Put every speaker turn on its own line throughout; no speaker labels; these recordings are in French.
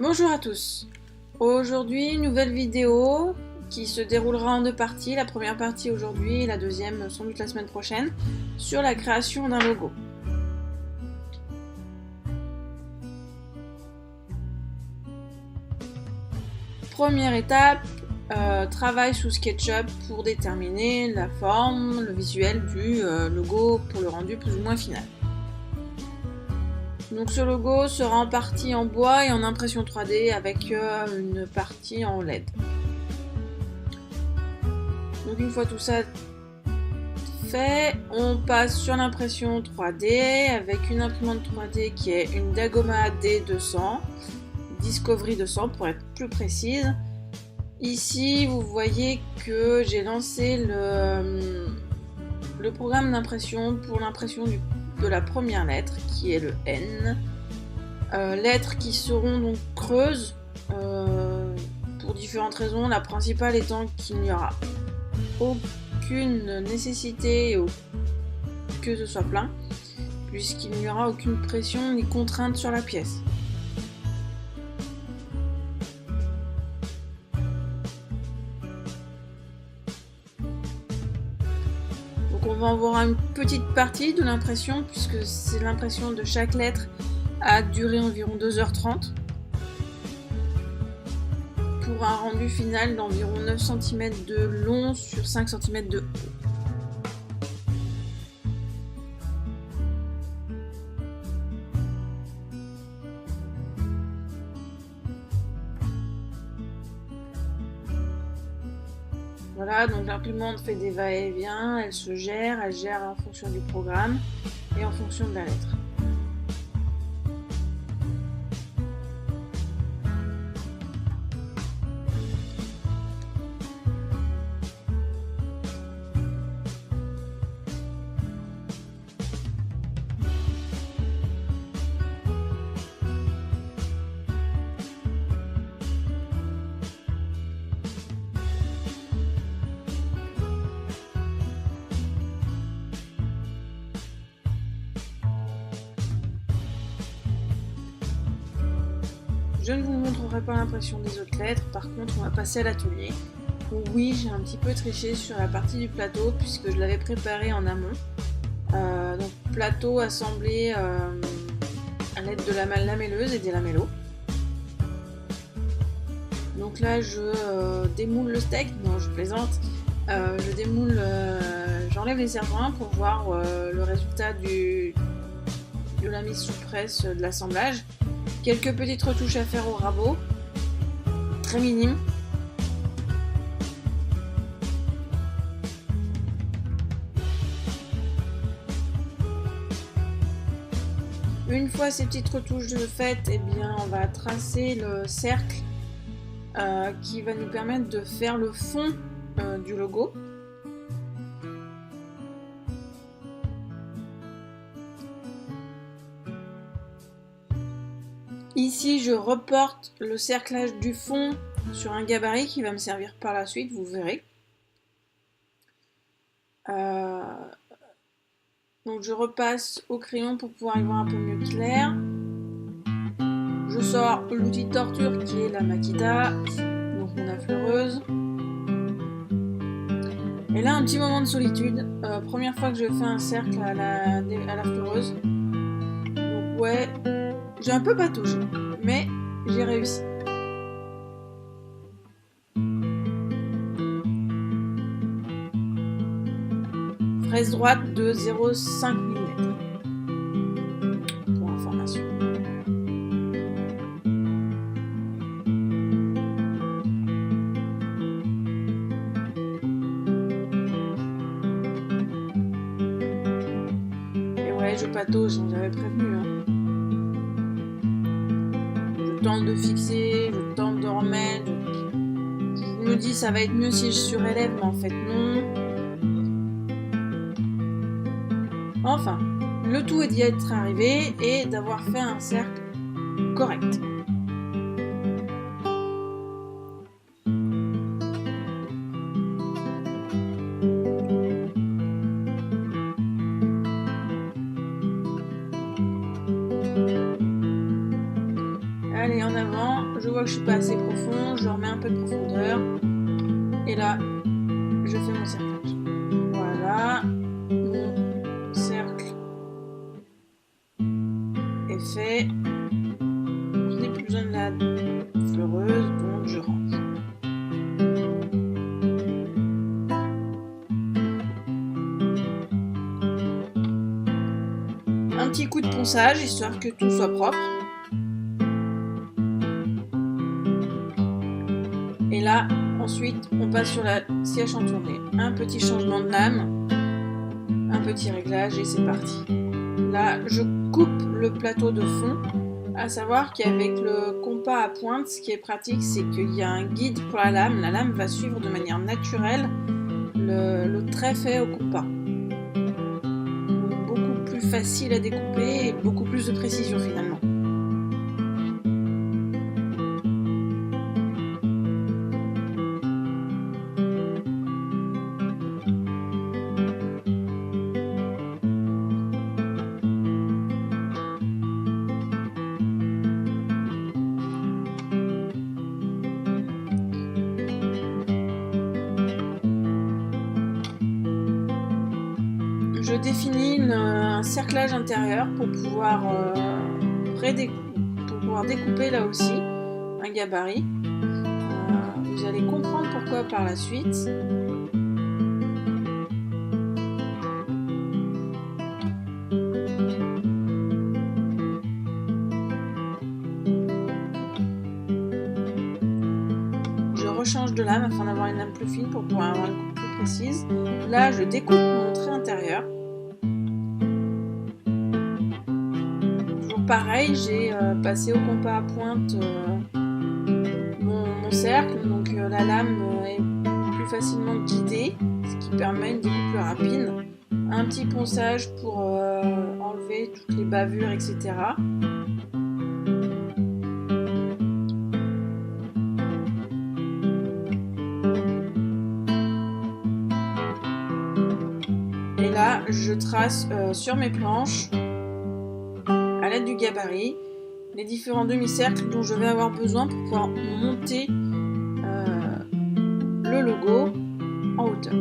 Bonjour à tous. Aujourd'hui, nouvelle vidéo qui se déroulera en deux parties. La première partie aujourd'hui et la deuxième sans doute la semaine prochaine sur la création d'un logo. Première étape, travail sous SketchUp pour déterminer la forme, le visuel du logo pour le rendu plus ou moins final. Donc ce logo sera en partie en bois et en impression 3D avec une partie en LED. Donc une fois tout ça fait, on passe sur l'impression 3D avec une imprimante 3D qui est une Dagoma D200, Discovery 200 pour être plus précise. Ici, vous voyez que j'ai lancé le programme d'impression pour l'impression de la première lettre qui est le N. Lettres qui seront donc creuses pour différentes raisons, la principale étant qu'il n'y aura aucune nécessité que ce soit plein, puisqu'il n'y aura aucune pression ni contrainte sur la pièce. Donc on va en voir une petite partie de l'impression, puisque c'est l'impression de chaque lettre a duré environ 2h30 pour un rendu final d'environ 9 cm de long sur 5 cm de haut. Voilà, donc l'imprimante fait des va-et-vient, elle gère en fonction du programme et en fonction de la lettre. Je ne vous montrerai pas l'impression des autres lettres, par contre on va passer à l'atelier. Oui, j'ai un petit peu triché sur la partie du plateau puisque je l'avais préparé en amont. Donc plateau assemblé à l'aide de la lamelleuse et des lamellos. Donc là je démoule le steak, non je plaisante, je démoule, j'enlève les serre-joints pour voir le résultat de la mise sous presse de l'assemblage. Quelques petites retouches à faire au rabot, très minimes. Une fois ces petites retouches faites, eh bien, on va tracer le cercle qui va nous permettre de faire le fond du logo. Ici, je reporte le cerclage du fond sur un gabarit qui va me servir par la suite, vous verrez. Donc je repasse au crayon pour pouvoir y voir un peu mieux clair. Je sors l'outil de torture qui est la Makita, donc mon affleureuse. Et là, un petit moment de solitude. Première fois que je fais un cercle à la fleureuse. Donc ouais, j'ai un peu patauché, mais j'ai réussi. Fraise droite de 0,5 mm. Pour information. Et ouais, je patauge, j'avais prévenu. Je tente de fixer, je tente de remettre. Je me dis ça va être mieux si je surélève, mais en fait non. Enfin, le tout est d'y être arrivé et d'avoir fait un cercle correct. Allez, en avant. Je vois que je suis pas assez profond. Je remets un peu de profondeur. Et là, je fais mon cerclage. Voilà. Mon cercle est fait. Je n'ai plus besoin de la fleureuse, donc je range. Un petit coup de ponçage, histoire que tout soit propre. Et là, ensuite, on passe sur la scie à chantourner. Un petit changement de lame, un petit réglage et c'est parti. Là, je coupe le plateau de fond. À savoir qu'avec le compas à pointe, ce qui est pratique, c'est qu'il y a un guide pour la lame. La lame va suivre de manière naturelle le trait fait au compas. Donc, beaucoup plus facile à découper et beaucoup plus de précision finalement. Je définis un cerclage intérieur pour pouvoir découper là aussi un gabarit. Vous allez comprendre pourquoi par la suite. Je rechange de lame afin d'avoir une lame plus fine pour pouvoir avoir une coupe plus précise. Là, je découpe mon trait intérieur. Toujours pareil, j'ai passé au compas à pointe mon cercle, donc la lame est plus facilement guidée, ce qui permet une découpe plus rapide. Un petit ponçage pour enlever toutes les bavures, etc. Et là, je trace sur mes planches, à l'aide du gabarit, les différents demi-cercles dont je vais avoir besoin pour pouvoir monter le logo en hauteur.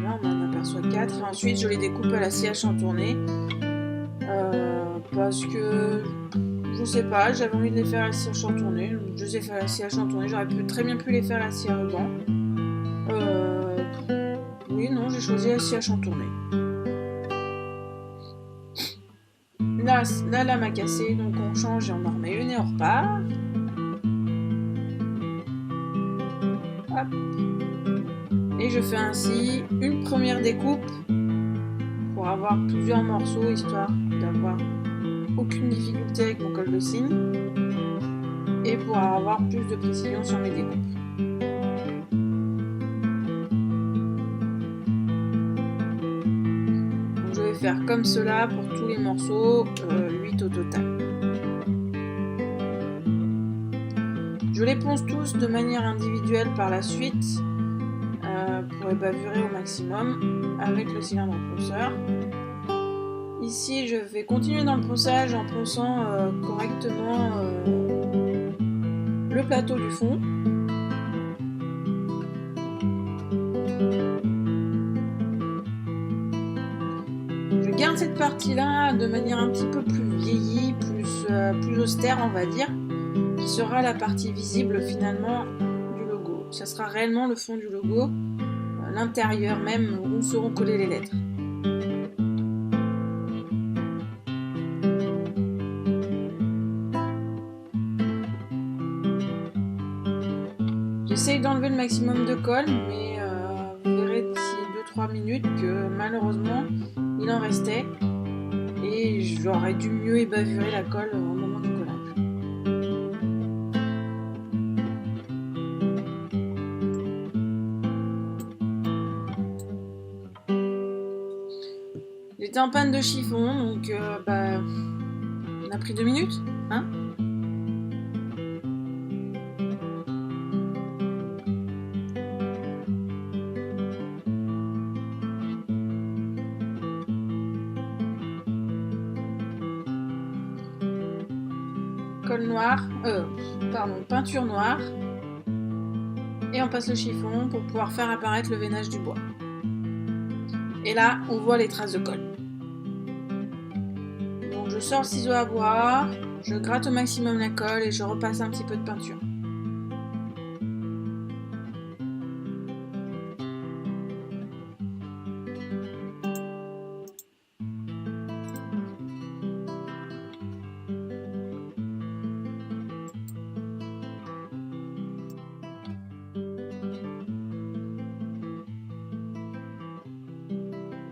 Là, on en aperçoit 4 et ensuite je les découpe à la scie à chantourner parce que je sais pas, j'avais envie de les faire à la scie à chantourner. Je les ai fait à la scie à chantourner, j'aurais très bien pu les faire à la scie à ruban. Oui, non, j'ai choisi la scie à chantourner. Là, la lame a cassé, donc on change et on en remet une et on repart. Hop. Et je fais ainsi une première découpe pour avoir plusieurs morceaux, histoire d'avoir aucune difficulté avec mon col de cygne et pour avoir plus de précision sur mes découpes. Donc je vais faire comme cela pour tous les morceaux, 8 au total. Je les ponce tous de manière individuelle par la suite pour les bavurer au maximum avec le cylindre ponceur. Ici, je vais continuer dans le ponçage en ponçant correctement le plateau du fond. Je garde cette partie-là de manière un petit peu plus vieillie, plus austère, on va dire, qui sera la partie visible finalement du logo. Ça sera réellement le fond du logo, l'intérieur même où seront collées les lettres. J'essaye d'enlever le maximum de colle, mais vous verrez d'ici 2-3 minutes que malheureusement il en restait et j'aurais dû mieux ébavurer la colle au moment du collage. J'étais en panne de chiffon, donc on a pris 2 minutes, hein. Colle noire, peinture noire. Et on passe le chiffon pour pouvoir faire apparaître le veinage du bois. Et là, on voit les traces de colle. Donc je sors le ciseau à bois, je gratte au maximum la colle et je repasse un petit peu de peinture.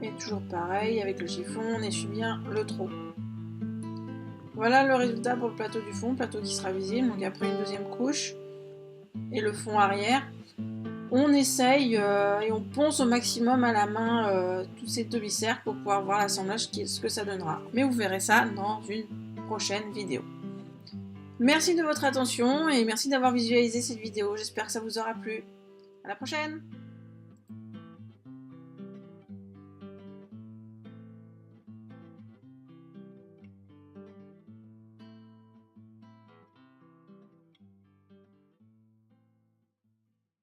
Et toujours pareil, avec le chiffon, on essuie bien le trou. Voilà le résultat pour le plateau du fond, plateau qui sera visible, donc après une deuxième couche. Et le fond arrière. On essaye et on ponce au maximum à la main tous ces demi-cercles pour pouvoir voir l'assemblage, ce que ça donnera. Mais vous verrez ça dans une prochaine vidéo. Merci de votre attention et merci d'avoir visualisé cette vidéo. J'espère que ça vous aura plu. À la prochaine!